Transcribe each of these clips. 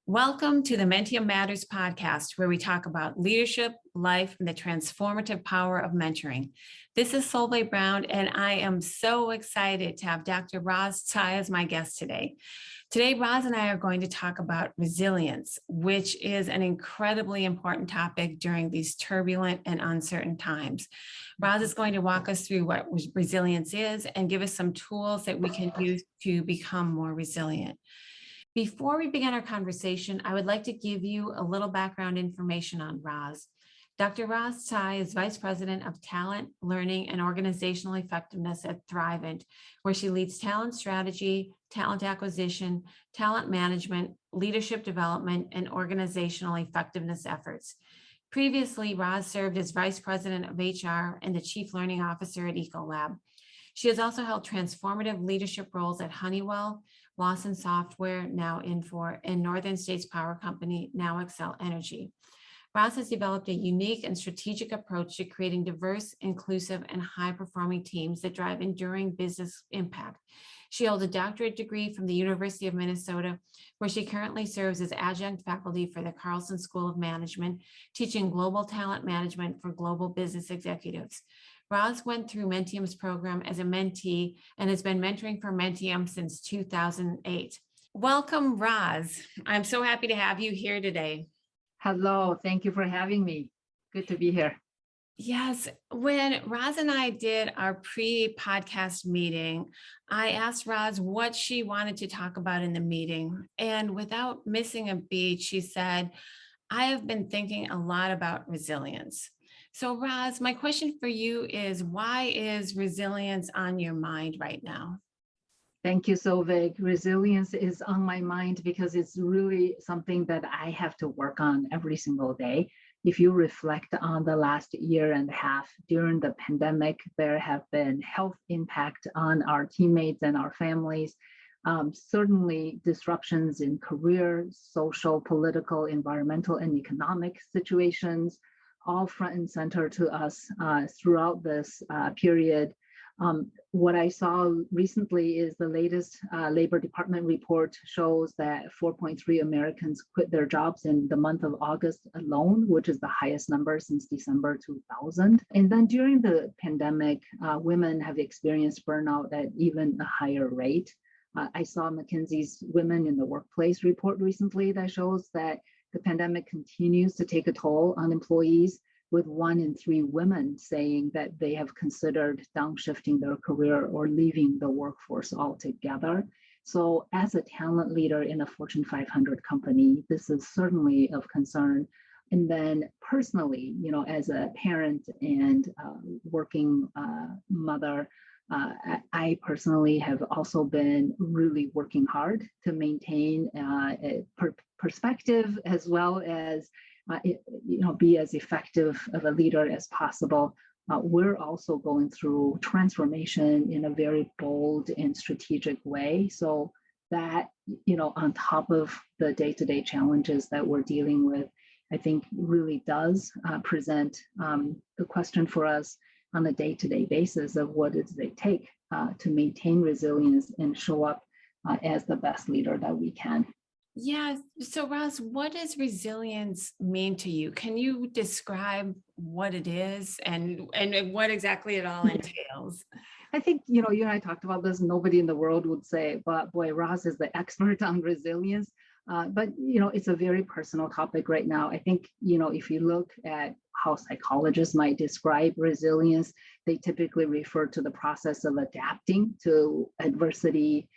Welcome to the Mentium Matters podcast, where we talk about leadership, life, and the transformative power of mentoring. This is Solveig Brown, and I am so excited to have Dr. Roz Tsai as my guest today. Today, Roz and I are going to talk about resilience, which is an incredibly important topic during these turbulent and uncertain times. Roz is going to walk us through what resilience is and give us some tools that we can use to become more resilient. Before we begin our conversation, I would like to give you a little background information on Roz. Dr. Roz Tsai is Vice President of Talent, Learning, and Organizational Effectiveness at Thrivent, where she leads talent strategy, talent acquisition, talent management, leadership development, and organizational effectiveness efforts. Previously, Roz served as Vice President of HR and the Chief Learning Officer at Ecolab. She has also held transformative leadership roles at Honeywell, Lawson Software, now Infor, and Northern States Power Company, now Xcel Energy. Roz has developed a unique and strategic approach to creating diverse, inclusive, and high-performing teams that drive enduring business impact. She holds a doctorate degree from the University of Minnesota, where she currently serves as adjunct faculty for the Carlson School of Management, teaching global talent management for global business executives. Roz went through Mentium's program as a mentee and has been mentoring for Mentium since 2008. Welcome, Roz. I'm so happy to have you here today. Hello, thank you for having me. Good to be here. Yes, when Roz and I did our pre-podcast meeting, I asked Roz what she wanted to talk about in the meeting. And without missing a beat, she said, I have been thinking a lot about resilience. So Roz, my question for you is, why is resilience on your mind right now? Thank you, Solveig. Resilience is on my mind because it's really something that I have to work on every single day. If you reflect on the last year and a half during the pandemic, there have been health impact on our teammates and our families. Certainly disruptions in career, social, political, environmental, and economic situations, all front and center to us throughout this period. What I saw recently is the latest Labor Department report shows that 4.3 Americans quit their jobs in the month of August alone, which is the highest number since December 2000. And then during the pandemic, women have experienced burnout at even a higher rate. I saw McKinsey's Women in the Workplace report recently that shows that the pandemic continues to take a toll on employees, with 1 in 3 women saying that they have considered downshifting their career or leaving the workforce altogether. So as a talent leader in a Fortune 500 company, this is certainly of concern. And then personally, as a parent and working mother, I personally have also been really working hard to maintain a perspective as well as be as effective of a leader as possible. We're also going through transformation in a very bold and strategic way. So that, on top of the day-to-day challenges that we're dealing with, I think really does present the question for us on a day-to-day basis of what does it take to maintain resilience and show up as the best leader that we can. Yeah. So Roz, what does resilience mean to you? Can you describe what it is and what exactly it all entails? I think, you and I talked about this. Nobody in the world would say, but boy, Roz is the expert on resilience. But, it's a very personal topic right now. I think, if you look at how psychologists might describe resilience, they typically refer to the process of adapting to adversity,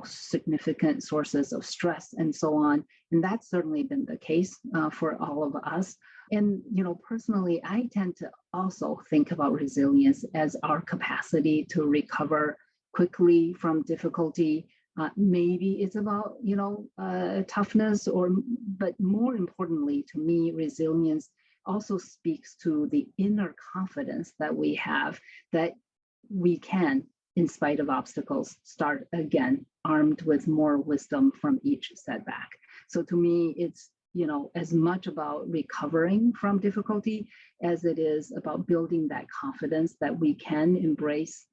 significant sources of stress and so on. And that's certainly been the case for all of us. And, personally, I tend to also think about resilience as our capacity to recover quickly from difficulty. Maybe it's about, toughness but more importantly to me, resilience also speaks to the inner confidence that we have that we can, in spite of obstacles, start again, armed with more wisdom from each setback. So to me, it's, as much about recovering from difficulty as it is about building that confidence that we can embrace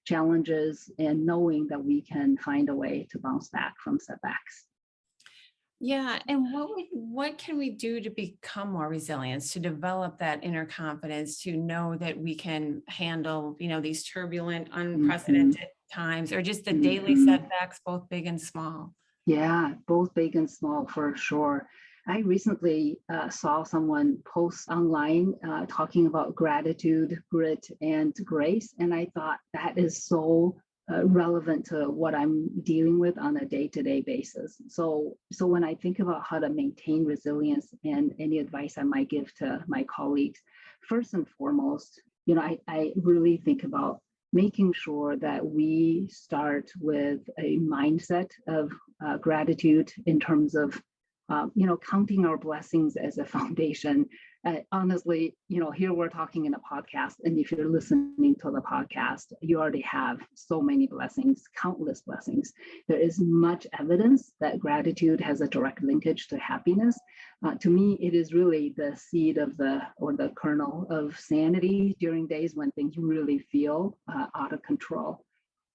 challenges and knowing that we can find a way to bounce back from setbacks. Yeah, and what can we do to become more resilient, to develop that inner confidence, to know that we can handle, these turbulent, Mhm, unprecedented times, or just the daily mhm. setbacks, both big and small? Yeah, both big and small for sure. I recently saw someone post online talking about gratitude, grit, and grace. And I thought that is so relevant to what I'm dealing with on a day-to-day basis. So when I think about how to maintain resilience and any advice I might give to my colleagues, first and foremost, I really think about making sure that we start with a mindset of gratitude in terms of counting our blessings as a foundation. Honestly, here we're talking in a podcast, and if you're listening to the podcast, you already have so many blessings, countless blessings. There is much evidence that gratitude has a direct linkage to happiness. To me, it is really the seed of the kernel of sanity during days when things really feel out of control.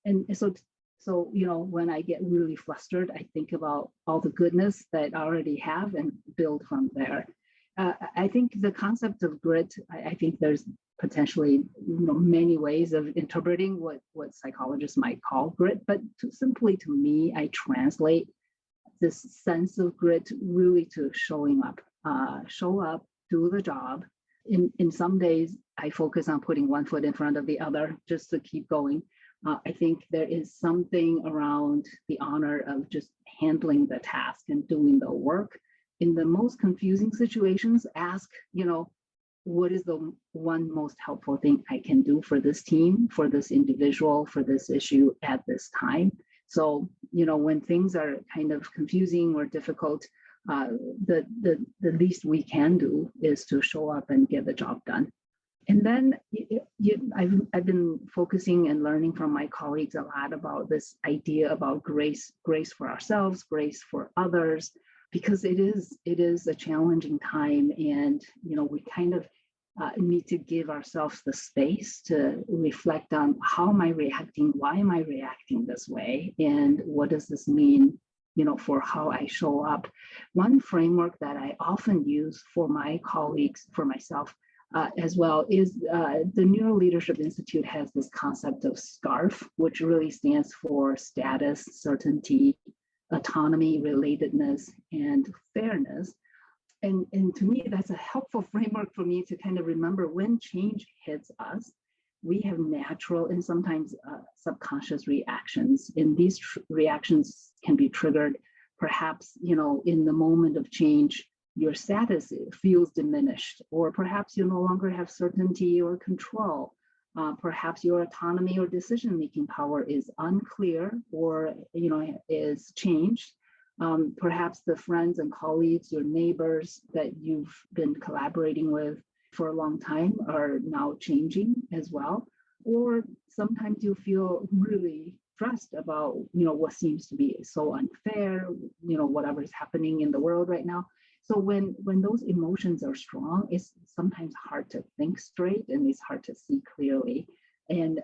And so when I get really flustered, I think about all the goodness that I already have and build from there. I think the concept of grit, I think there's potentially many ways of interpreting what psychologists might call grit, but simply to me, I translate this sense of grit really to showing up, show up, do the job. In some days, I focus on putting one foot in front of the other just to keep going. I think there is something around the honor of just handling the task and doing the work. In the most confusing situations, ask, what is the one most helpful thing I can do for this team, for this individual, for this issue at this time? So, when things are kind of confusing or difficult, the least we can do is to show up and get the job done. And then I've been focusing and learning from my colleagues a lot about this idea about grace for ourselves, grace for others, because it is a challenging time, and we kind of need to give ourselves the space to reflect on how am I reacting, why am I reacting this way, and what does this mean, for how I show up. One framework that I often use for my colleagues, for myself as well, is the Neuro Leadership Institute has this concept of SCARF, which really stands for status, certainty, autonomy, relatedness, and fairness. And to me, that's a helpful framework for me to kind of remember when change hits us, we have natural and sometimes subconscious reactions. And these reactions can be triggered perhaps, in the moment of change, your status feels diminished, or perhaps you no longer have certainty or control. Perhaps your autonomy or decision-making power is unclear or, is changed. Perhaps the friends and colleagues, your neighbors that you've been collaborating with for a long time are now changing as well. Or sometimes you feel really stressed about, what seems to be so unfair, whatever's happening in the world right now. So when those emotions are strong, it's sometimes hard to think straight and it's hard to see clearly. And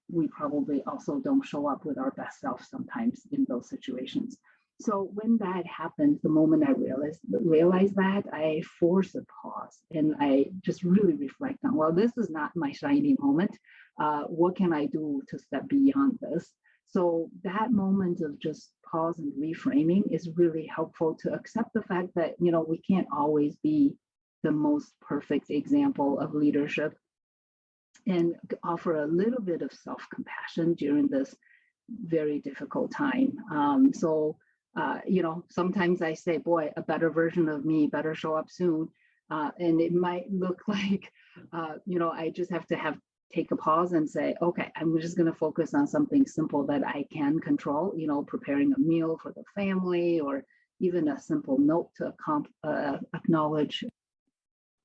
we probably also don't show up with our best self sometimes in those situations. So when that happens, the moment I realize that, I force a pause and I just really reflect on, well, this is not my shiny moment. What can I do to step beyond this? So that moment of just pause and reframing is really helpful to accept the fact that, we can't always be the most perfect example of leadership, and offer a little bit of self-compassion during this very difficult time. Sometimes I say, boy, a better version of me better show up soon. And it might look like, I just have to take a pause and say, okay, I'm just going to focus on something simple that I can control, preparing a meal for the family, or even a simple note to acknowledge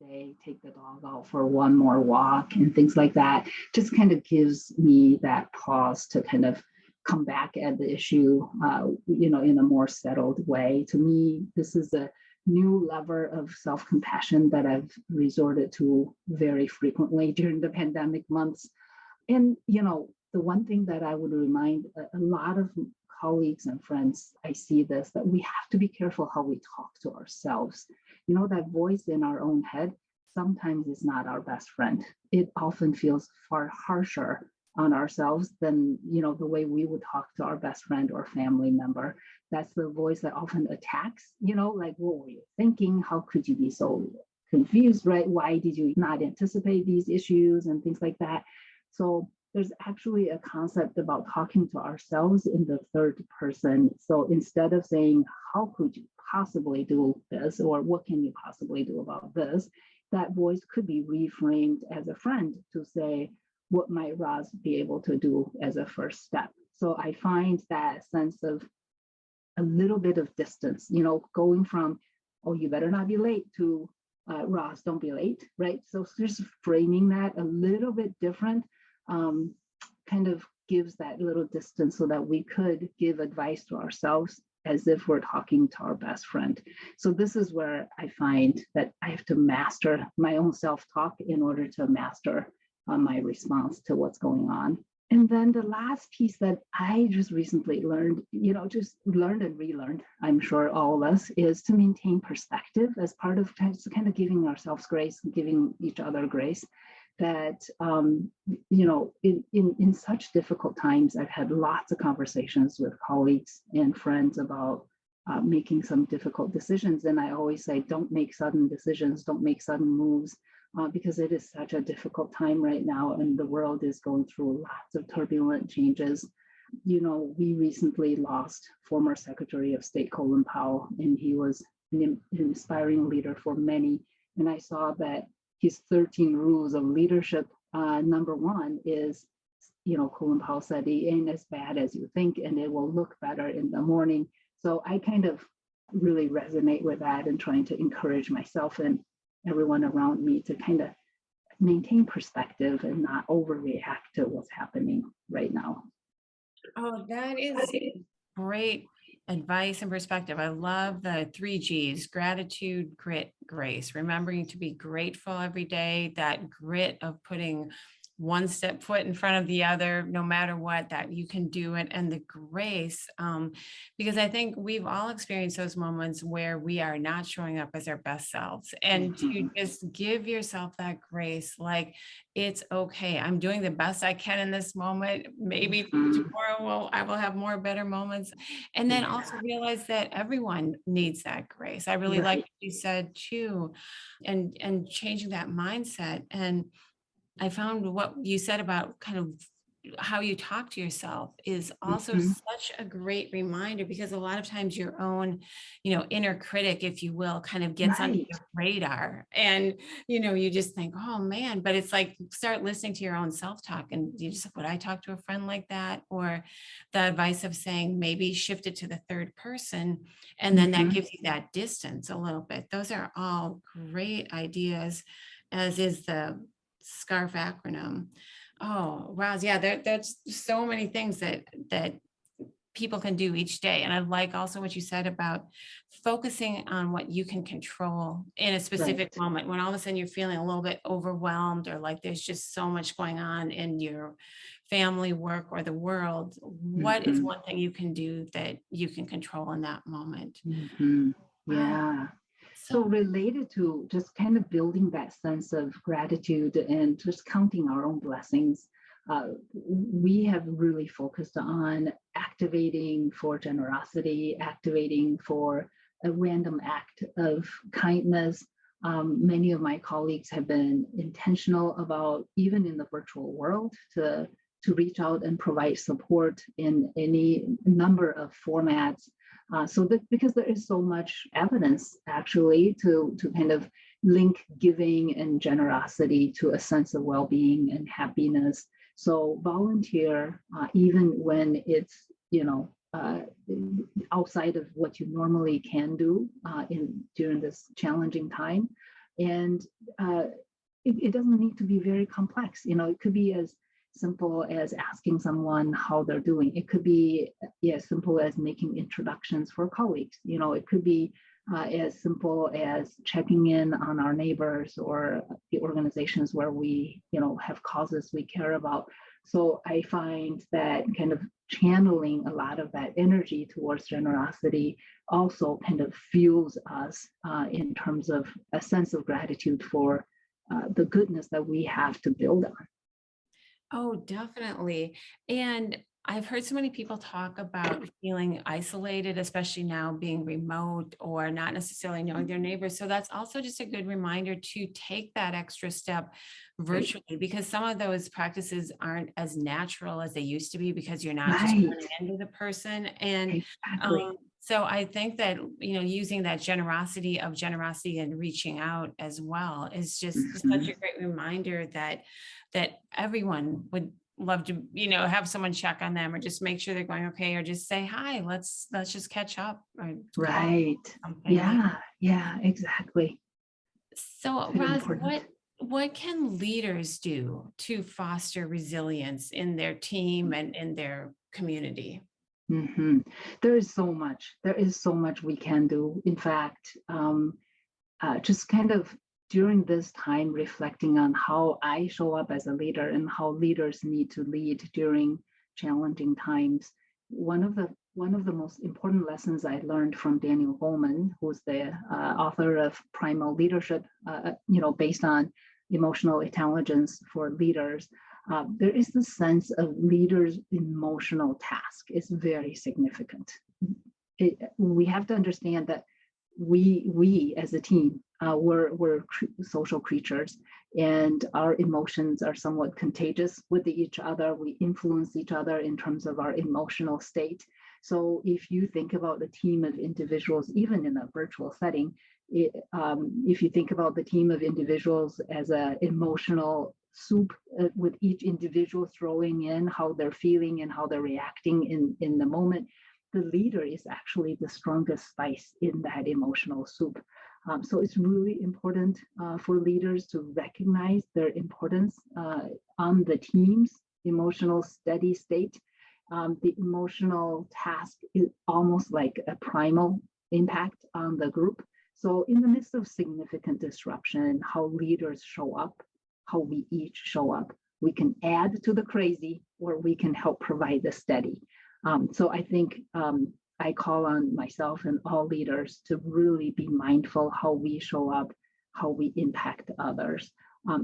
day, take the dog out for one more walk and things like that. Just kind of gives me that pause to kind of come back at the issue, in a more settled way. To me, this is a new lever of self-compassion that I've resorted to very frequently during the pandemic months. And, the one thing that I would remind a lot of colleagues and friends, I see this, that we have to be careful how we talk to ourselves. That voice in our own head sometimes is not our best friend. It often feels far harsher on ourselves than, the way we would talk to our best friend or family member. That's the voice that often attacks, like, what were you thinking? How could you be so confused, right? Why did you not anticipate these issues and things like that? So there's actually a concept about talking to ourselves in the third person. So instead of saying, how could you possibly do this? Or what can you possibly do about this? That voice could be reframed as a friend to say, what might Roz be able to do as a first step? So I find that sense of a little bit of distance, going from, oh, you better not be late, to Roz, don't be late, right? So just framing that a little bit different kind of gives that little distance so that we could give advice to ourselves as if we're talking to our best friend. So this is where I find that I have to master my own self-talk in order to master my response to what's going on. And then the last piece that I just recently learned, just learned and relearned, I'm sure all of us, is to maintain perspective as part of kind of giving ourselves grace, giving each other grace. That, in such difficult times, I've had lots of conversations with colleagues and friends about making some difficult decisions. And I always say, don't make sudden decisions, don't make sudden moves. Because it is such a difficult time right now, and the world is going through lots of turbulent changes. We recently lost former Secretary of State Colin Powell, and he was an inspiring leader for many. And I saw that his 13 rules of leadership, number one is, Colin Powell said, it ain't as bad as you think, and it will look better in the morning. So I kind of really resonate with that and trying to encourage myself and everyone around me to kind of maintain perspective and not overreact to what's happening right now. Oh, that is great advice and perspective. I love the 3 Gs: gratitude, grit, grace. Remembering to be grateful every day, that grit of putting one step foot in front of the other, no matter what, that you can do it, and the grace, because I think we've all experienced those moments where we are not showing up as our best selves, and to just give yourself that grace, like, it's okay. I'm doing the best I can in this moment. Maybe tomorrow I will have more better moments. And then also realize that everyone needs that grace. I really like what you said too, and changing that mindset. And I found what you said about kind of how you talk to yourself is also such a great reminder, because a lot of times your own, inner critic, if you will, kind of gets under your radar, and, you just think, oh man, but it's like, start listening to your own self-talk, and you just, would I talk to a friend like that? Or the advice of saying, maybe shift it to the third person, and then that gives you that distance a little bit. Those are all great ideas, as is the SCARF acronym. Oh, Roz, yeah, there's so many things that people can do each day. And I like also what you said about focusing on what you can control in a specific moment, when all of a sudden you're feeling a little bit overwhelmed, or like there's just so much going on in your family, work, or the world. What is one thing you can do that you can control in that moment? Yeah. So related to just kind of building that sense of gratitude and just counting our own blessings, we have really focused on activating for generosity, activating for a random act of kindness. Many of my colleagues have been intentional about, even in the virtual world, to reach out and provide support in any number of formats. Because there is so much evidence actually to kind of link giving and generosity to a sense of well-being and happiness. So volunteer, even when it's, outside of what you normally can do during this challenging time. And it doesn't need to be very complex. It could be as simple as asking someone how they're doing. It could be as simple as making introductions for colleagues. It could be as simple as checking in on our neighbors or the organizations where we, have causes we care about. So I find that kind of channeling a lot of that energy towards generosity also kind of fuels us in terms of a sense of gratitude for the goodness that we have to build on. Oh, definitely. And I've heard so many people talk about feeling isolated, especially now being remote or not necessarily knowing their neighbors. So that's also just a good reminder to take that extra step Right. virtually, because some of those practices aren't as natural as they used to be because you're not just Right. running into the person. And Exactly. so I think that, using that generosity and reaching out as well is just such Mhm. a great reminder that everyone would love to, have someone check on them or just make sure they're going okay, or just say hi, let's just catch up or call Right. something like. Yeah. Yeah. Exactly. So Very Roz, important. what can leaders do to foster resilience in their team and in their community? Mhm. There is so much. There is so much we can do. In fact, just kind of during this time, reflecting on how I show up as a leader and how leaders need to lead during challenging times. One of the most important lessons I learned from Daniel Goleman, who's the author of Primal Leadership, based on emotional intelligence for leaders. There is this sense of leaders' emotional task is very significant. We have to understand that we as a team, we're social creatures, and our emotions are somewhat contagious with each other. We influence each other in terms of our emotional state. So if you think about a team of individuals, even in a virtual setting, if you think about the team of individuals as an emotional soup, with each individual throwing in how they're feeling and how they're reacting in the moment, the leader is actually the strongest spice in that emotional soup. So it's really important for leaders to recognize their importance on the team's emotional steady state. The emotional task is almost like a primal impact on the group. So in the midst of significant disruption, how leaders show up, how we each show up, we can add to the crazy or we can help provide the steady. So I think I call on myself and all leaders to really be mindful how we show up, how we impact others.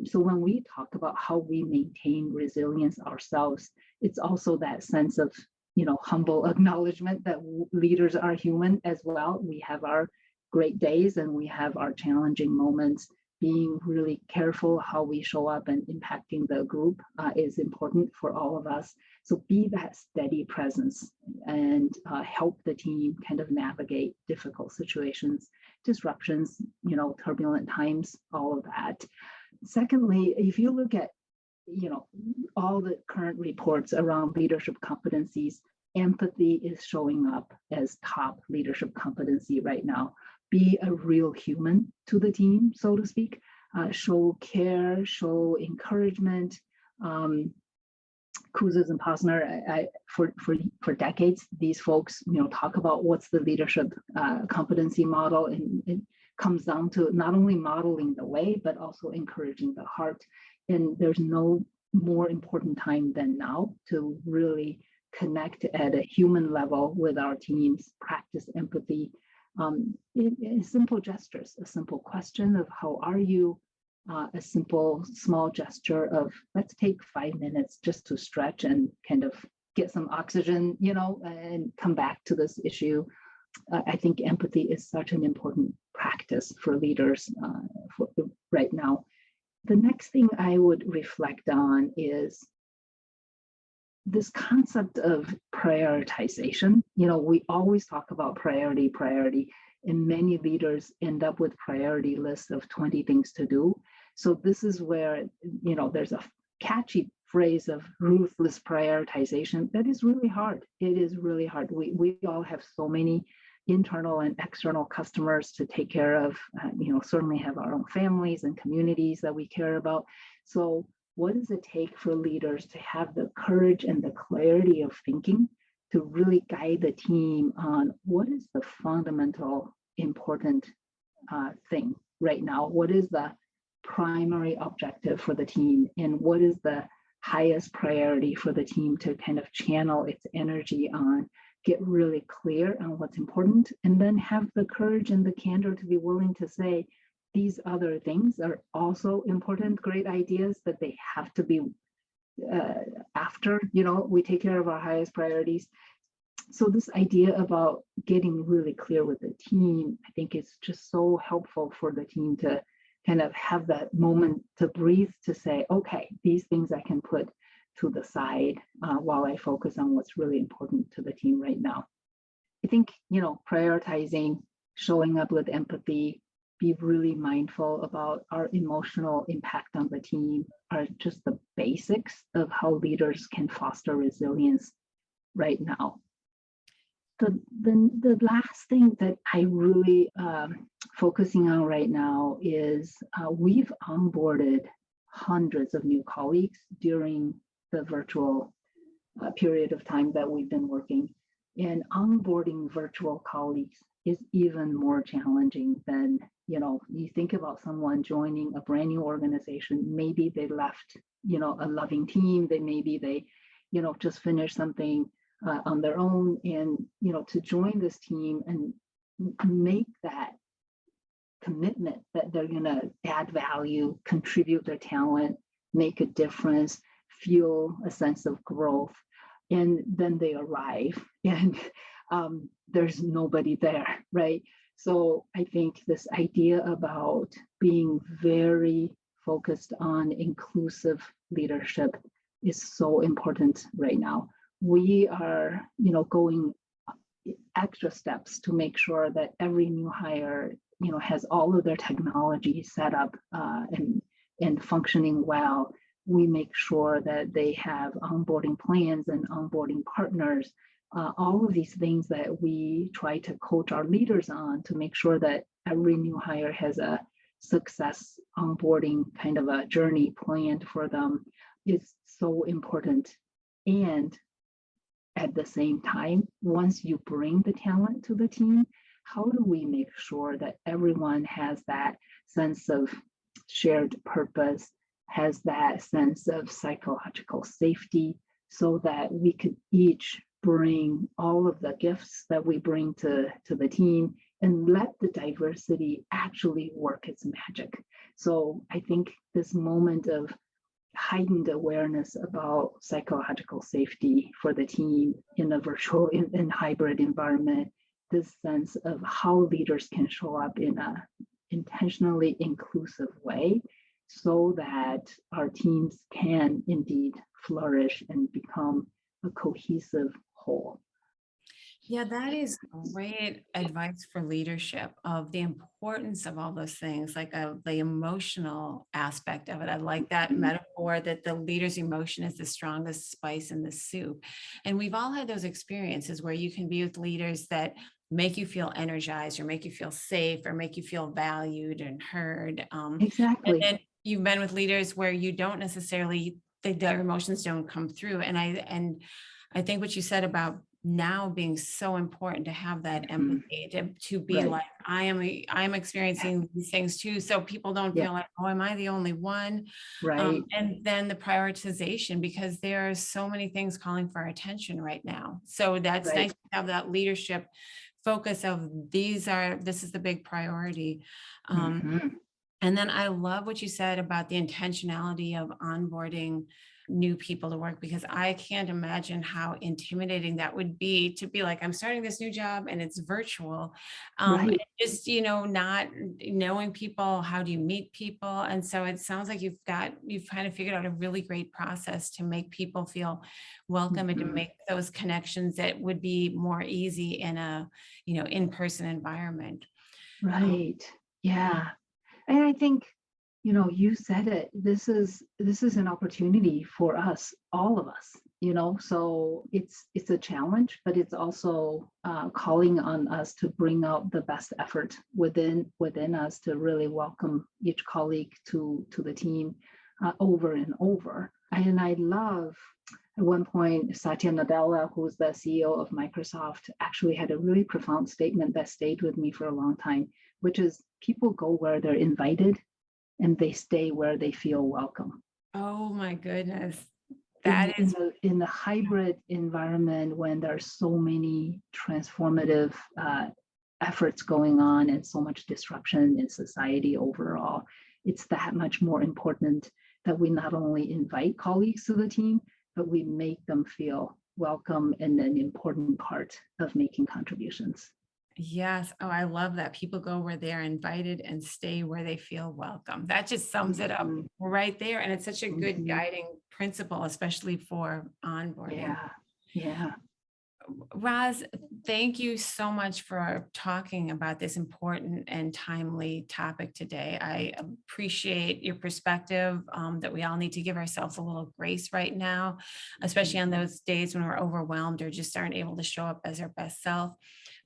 So when we talk about how we maintain resilience ourselves, it's also that sense of, humble acknowledgement that leaders are human as well. We have our great days and we have our challenging moments. Being really careful how we show up and impacting the group is important for all of us. So be that steady presence and help the team kind of navigate difficult situations, disruptions, turbulent times, all of that. Secondly, if you look at, all the current reports around leadership competencies, empathy is showing up as top leadership competency right now. Be a real human to the team, so to speak. Show care, show encouragement. Kouzes and Posner, for decades, these folks, talk about what's the leadership competency model, and it comes down to not only modeling the way, but also encouraging the heart. And there's no more important time than now to really connect at a human level with our teams, practice empathy, in simple gestures, a simple question of how are you, a simple small gesture of let's take 5 minutes just to stretch and kind of get some oxygen, and come back to this issue. I think empathy is such an important practice for leaders for right now. The next thing I would reflect on is this concept of prioritization. We always talk about priority, and many leaders end up with priority lists of 20 things to do. So this is where, there's a catchy phrase of ruthless prioritization that is really hard. It is really hard. We all have so many internal and external customers to take care of, certainly have our own families and communities that we care about. So what does it take for leaders to have the courage and the clarity of thinking to really guide the team on what is the fundamental important thing right now? What is the primary objective for the team? And what is the highest priority for the team to kind of channel its energy on, get really clear on what's important, and then have the courage and the candor to be willing to say, these other things are also important, great ideas that they have to be after, we take care of our highest priorities. So this idea about getting really clear with the team, I think is just so helpful for the team to kind of have that moment to breathe, to say, okay, these things I can put to the side while I focus on what's really important to the team right now. I think, prioritizing, showing up with empathy, be really mindful about our emotional impact on the team are just the basics of how leaders can foster resilience right now. The last thing that I really focusing on right now is we've onboarded hundreds of new colleagues during the virtual period of time that we've been working. And onboarding virtual colleagues is even more challenging than, you think about someone joining a brand new organization. Maybe they left, a loving team. Maybe they just finished something on their own, and to join this team and make that commitment that they're going to add value, contribute their talent, make a difference, feel a sense of growth, and then they arrive and there's nobody there, right? So I think this idea about being very focused on inclusive leadership is so important right now. We are, going extra steps to make sure that every new hire, has all of their technology set up and functioning well. We make sure that they have onboarding plans and onboarding partners, all of these things that we try to coach our leaders on to make sure that every new hire has a success onboarding kind of a journey planned for them is so important. And at the same time, once you bring the talent to the team, how do we make sure that everyone has that sense of shared purpose, has that sense of psychological safety, so that we could each bring all of the gifts that we bring to the team and let the diversity actually work its magic. So I think this moment of heightened awareness about psychological safety for the team in a virtual and hybrid environment, this sense of how leaders can show up in a intentionally inclusive way so that our teams can indeed flourish and become a cohesive whole. Yeah, that is great advice for leadership of the importance of all those things, like the emotional aspect of it. I like that metaphor that the leader's emotion is the strongest spice in the soup. And we've all had those experiences where you can be with leaders that make you feel energized or make you feel safe or make you feel valued and heard. And Exactly. then you've been with leaders where you don't necessarily, their emotions don't come through. And I think what you said about now being so important to have that empathy, to be Right. like, I'm experiencing these things too. So people don't Yeah. feel like, oh, am I the only one? Right. And then the prioritization, because there are so many things calling for our attention right now. So that's Right. nice to have that leadership focus of this is the big priority. And then I love what you said about the intentionality of onboarding new people to work, because I can't imagine how intimidating that would be to be like, I'm starting this new job and it's virtual. Right. Just, not knowing people, how do you meet people? And so it sounds like you've kind of figured out a really great process to make people feel welcome and to make those connections that would be more easy in a, in-person environment. Right. Yeah. And I think, you said it, this is an opportunity for us, all of us, so it's a challenge, but it's also calling on us to bring out the best effort within us to really welcome each colleague to the team over and over. And I love, at one point, Satya Nadella, who's the CEO of Microsoft, actually had a really profound statement that stayed with me for a long time, which is people go where they're invited and they stay where they feel welcome. Oh my goodness. That is, in the hybrid environment, when there are so many transformative efforts going on and so much disruption in society overall, it's that much more important that we not only invite colleagues to the team, but we make them feel welcome and an important part of making contributions. yes. Oh, I love that. People go where they're invited and stay where they feel welcome. That just sums it up Mhm, right there. And it's such a good mhm. guiding principle, especially for onboarding. Yeah, yeah. Roz, thank you so much for talking about this important and timely topic today. I appreciate your perspective, that we all need to give ourselves a little grace right now, especially on those days when we're overwhelmed or just aren't able to show up as our best self.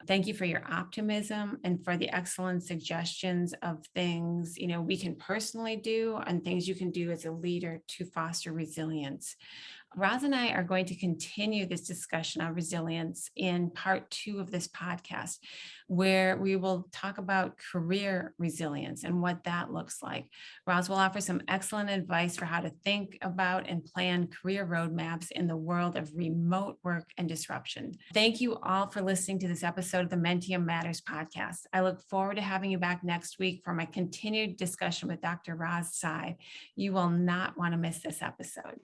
Thank you for your optimism and for the excellent suggestions of things, we can personally do and things you can do as a leader to foster resilience. Roz and I are going to continue this discussion on resilience in part 2 of this podcast, where we will talk about career resilience and what that looks like. Roz will offer some excellent advice for how to think about and plan career roadmaps in the world of remote work and disruption. Thank you all for listening to this episode of the Mentium Matters podcast. I look forward to having you back next week for my continued discussion with Dr. Roz Tsai. You will not want to miss this episode.